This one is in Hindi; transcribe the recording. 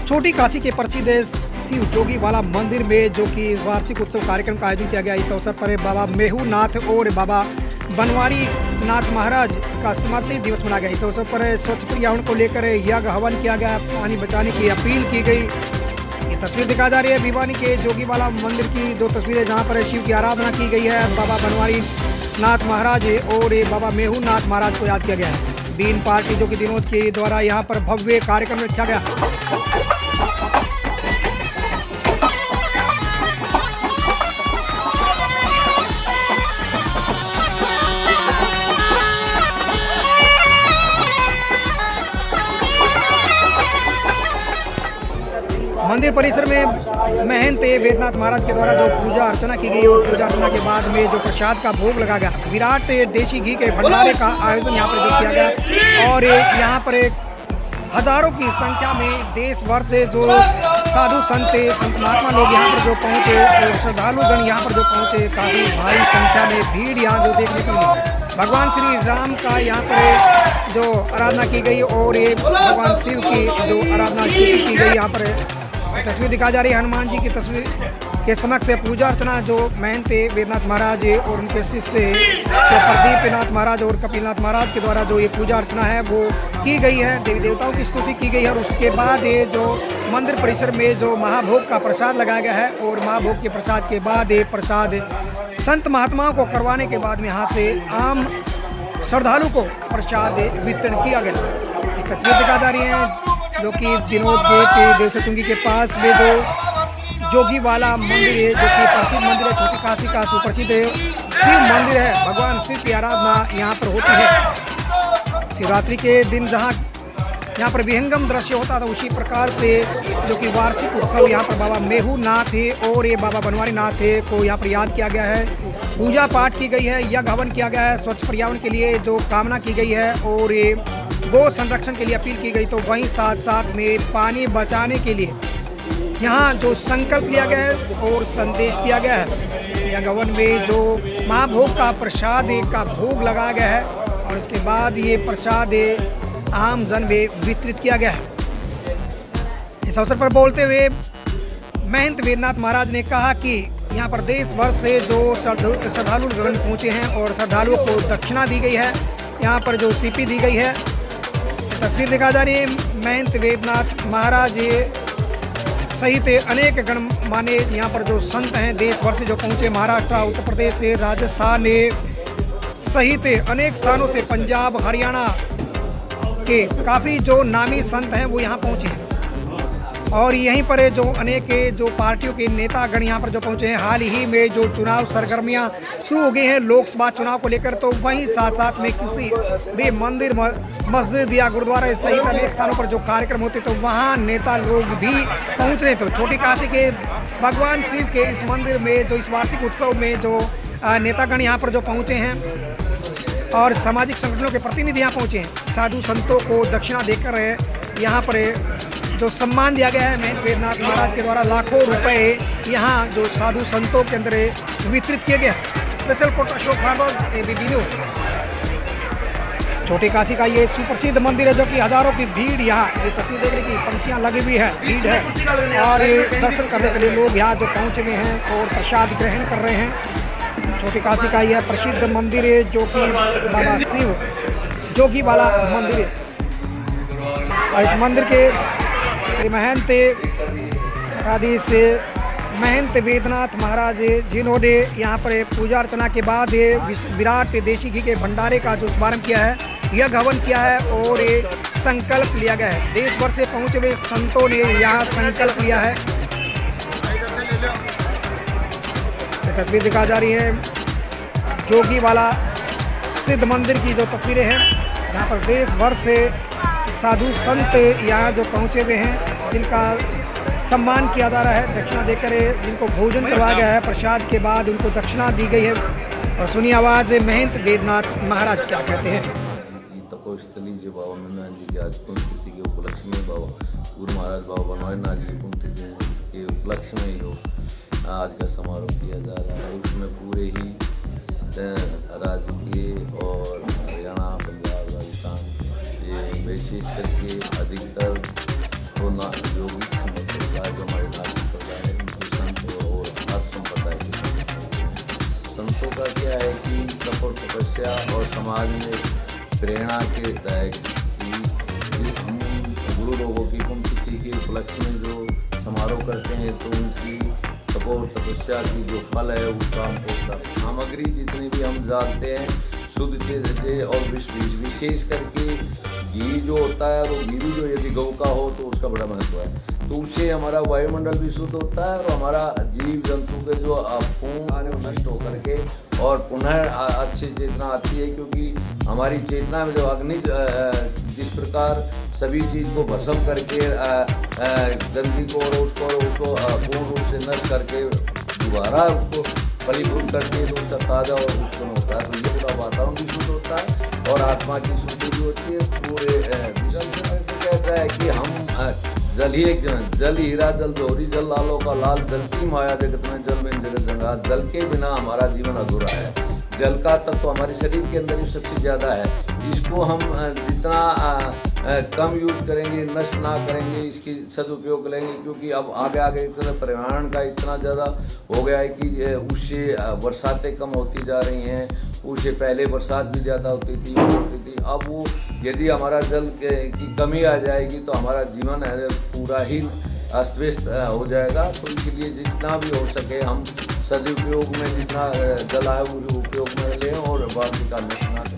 छोटी काशी के प्रसिद्ध शिव जोगी वाला मंदिर में जो कि वार्षिक उत्सव कार्यक्रम का आयोजन किया गया। इस अवसर पर बाबा मेहू नाथ और बाबा बनवारी नाथ महाराज का स्मृति दिवस मनाया गया। इस अवसर पर स्वच्छ पर्यावरण को लेकर यज्ञ हवन किया गया, पानी बचाने की अपील की गई। ये तस्वीर दिखा जा रही है भिवानी के जोगी वाला मंदिर की, दो तस्वीरें जहां पर शिव की आराधना की गई है। बाबा बनवारी नाथ महाराज और बाबा मेहू नाथ महाराज को याद किया गया है। बीन पार्टी जो कि विनोद के द्वारा यहाँ पर भव्य कार्यक्रम रखा गया। मंदिर परिसर में महंत वेदनाथ महाराज के द्वारा जो पूजा अर्चना की गई और पूजा अर्चना के बाद में जो प्रसाद का भोग लगा गया, विराट देशी घी के भंडारे का आयोजन यहाँ पर जो किया गया। और यहाँ पर हजारों की संख्या में देश भर से जो साधु संत महात्मा लोग यहाँ पर जो पहुँचे और श्रद्धालुगण यहाँ पर जो पहुँचे, काफ़ी भारी संख्या में भीड़ यहाँ जो देखने को मिली। भगवान श्री राम का यहाँ पर जो आराधना की गई और ये भगवान शिव की जो आराधना की गई। यहाँ पर तस्वीर दिखा जा रही है हनुमान जी की तस्वीर के समक्ष से पूजा अर्चना जो महंत वेदनाथ महाराज और उनके शिष्य जो प्रदीप नाथ महाराज और कपिलनाथ महाराज के द्वारा जो ये पूजा अर्चना है वो की गई है। देवी देवताओं की स्तुति की गई है और उसके बाद ये जो मंदिर परिसर में जो महाभोग का प्रसाद लगाया गया है और महाभोग के प्रसाद के बाद ये प्रसाद संत महात्माओं को करवाने के बाद में यहाँ से आम श्रद्धालु को प्रसाद वितरण किया गया। एक तस्वीर दिखा जा रही है जो कि विनोद गेट देवसचुंगी के पास में जो जोगी वाला मंदिर है, जो कि प्रसिद्ध मंदिर है, छोटी काशी का सुप्रसिद्ध शिव मंदिर है। भगवान शिव की आराधना यहाँ पर होती है। शिवरात्रि के दिन जहाँ यहाँ पर विहंगम दृश्य होता था, उसी प्रकार से जो कि वार्षिक उत्सव यहाँ पर बाबा मेहू नाथ है और ये बाबा बनवारी नाथ है को यहाँ पर याद किया गया है। पूजा पाठ की गई है, यज्ञ हवन किया गया है, स्वच्छ पर्यावरण के लिए जो कामना की गई है और ये गो संरक्षण के लिए अपील की गई। तो वहीं साथ साथ में पानी बचाने के लिए यहाँ जो संकल्प लिया गया है और संदेश दिया गया है। यज्ञ हवन में जो महाभोग का प्रसाद का भोग लगाया गया है और उसके बाद ये प्रसाद आम जन में वितरित किया गया है। इस अवसर पर बोलते हुए महंत वेदनाथ महाराज ने कहा कि यहाँ पर देश भर से जो श्रद्धालु गण पहुँचे हैं और श्रद्धालुओं को दक्षिणा दी गई है, यहाँ पर जो सीपी दी गई है। तस्वीर दिखा जा रही है महंत वेदनाथ महाराज सहित अनेक गणमान्य यहाँ पर जो संत हैं देश भर से जो पहुँचे, महाराष्ट्र, उत्तर प्रदेश से, राजस्थान सहित अनेक स्थानों से, पंजाब, हरियाणा के काफ़ी जो नामी संत हैं वो यहाँ पहुँचे हैं। और यहीं पर जो अनेक जो पार्टियों के नेतागण यहाँ पर जो पहुँचे हैं। हाल ही में जो चुनाव सरगर्मियाँ शुरू हो गई हैं लोकसभा चुनाव को लेकर, तो वहीं साथ साथ में किसी भी मंदिर, मस्जिद या गुरुद्वारा सहित अनेक स्थानों पर जो कार्यक्रम होते तो वहाँ नेता लोग भी पहुँच रहे। तो छोटी काशी के भगवान शिव के इस मंदिर में जो इस वार्षिक उत्सव में जो नेतागण यहाँ पर जो पहुँचे हैं और सामाजिक संगठनों के प्रतिनिधि यहाँ पहुँचे हैं, साधु संतों को दक्षिणा देकर यहाँ पर जो सम्मान दिया गया है महंत वेदनाथ महाराज के द्वारा। लाखों रुपए यहाँ जो साधु संतों के अंदर वितरित किए गए। Special report Ashok Bhardwaj, ABP news. Chhoti Kashi का ये सुप्रसिद्ध मंदिर है जो कि हजारों की भीड़ यहाँ, ये तस्वीर देखने की पंक्तियाँ लगी हुई है, भीड़ है और दर्शन करने के लिए लोग यहाँ जो पहुँचे हुए हैं और प्रसाद ग्रहण कर रहे हैं। छोटी काशी का यह प्रसिद्ध मंदिर है जो कि बाबा शिव जोगी वाला मंदिर है। और इस मंदिर के महंत महंत वेदनाथ महाराज जिन्होंने यहाँ पर पूजा अर्चना के बाद विराट देशी घी के भंडारे का जो शुभारम्भ किया है, यज्ञ हवन किया है और ये संकल्प लिया गया है। देश भर से पहुँचे हुए संतों ने यहाँ संकल्प लिया है। तस्वीर दिखा जा रही है जोगी वाला सिद्ध मंदिर की जो तस्वीरें हैं, जहाँ पर देश भर से साधु संत यहाँ जो पहुँचे हुए हैं, जिनका सम्मान किया जा रहा है, दक्षिणा देकर जिनको भोजन करवाया गया है। प्रसाद के बाद उनको दक्षिणा दी गई है। और सुनी आवाज़ महंत वेदनाथ महाराज क्या कहते हैं। तपोस्थली जो बाबा मेहूनाथ जी की आज पुण्यतिथि के उपलक्ष्य में बाबा गुरु महाराज बाबा बनवारी नाथ जी की पुण्यतिथि के उपलक्ष्य में जो आज का समारोह किया जा रहा है, उसमें पूरे ही राज्य के और हरियाणा, पंजाब, राजस्थान से विशेष करके अधिकतर जो समाज में प्रेरणा के दायक कि हम गुरु लोगों की पुण्यतिथि के उपलक्ष्य में जो समारोह करते हैं तो उनकी तपोर तपस्या की जो फल है उसका हमको सामग्री जितनी भी हम डालते हैं शुद्ध से और विशेष करके घी जो होता है वो घी भी जो यदि गौ का हो तो उसका बड़ा महत्व है। तो उससे हमारा वायुमंडल भी शुद्ध होता है और हमारा जीव जंतु के जो खून नष्ट होकर के और पुनः अच्छी चेतना आती है, क्योंकि हमारी चेतना में जो अग्नि जिस प्रकार सभी चीज़ को भस्म करके गंदगी को और उसको पूर्ण रूप से नष्ट करके दोबारा उसको फलीभूत करके तो उसका ताज़ा और उत्पन्न होता है। तो ये पूरा वातावरण भी शुद्ध होता है और आत्मा की शुद्धि भी होती है। पूरे विश्व में तो कहता है कि हम जल ही एक जल हीरा जल जोहरी जल लालो का लाल, जल की माया जगत में जल में जगत जंगा। जल के बिना हमारा जीवन अधूरा है। जल का तत्व तो हमारे शरीर के अंदर ही सबसे ज़्यादा है। इसको हम जितना कम यूज करेंगे, नष्ट ना करेंगे, इसकी सदुपयोग करेंगे, क्योंकि अब आगे इतना पर्यावरण का इतना ज़्यादा हो गया है कि उससे बरसातें कम होती जा रही हैं। उससे पहले बरसात भी ज़्यादा होती थी। अब वो यदि हमारा जल की कमी आ जाएगी तो हमारा जीवन है पूरा ही अस्त व्यस्त हो जाएगा। तो इसलिए जितना भी हो सके हम सदुपयोग में जितना जल है उस उपयोग में लें और बाकी का नष्ट ना करें।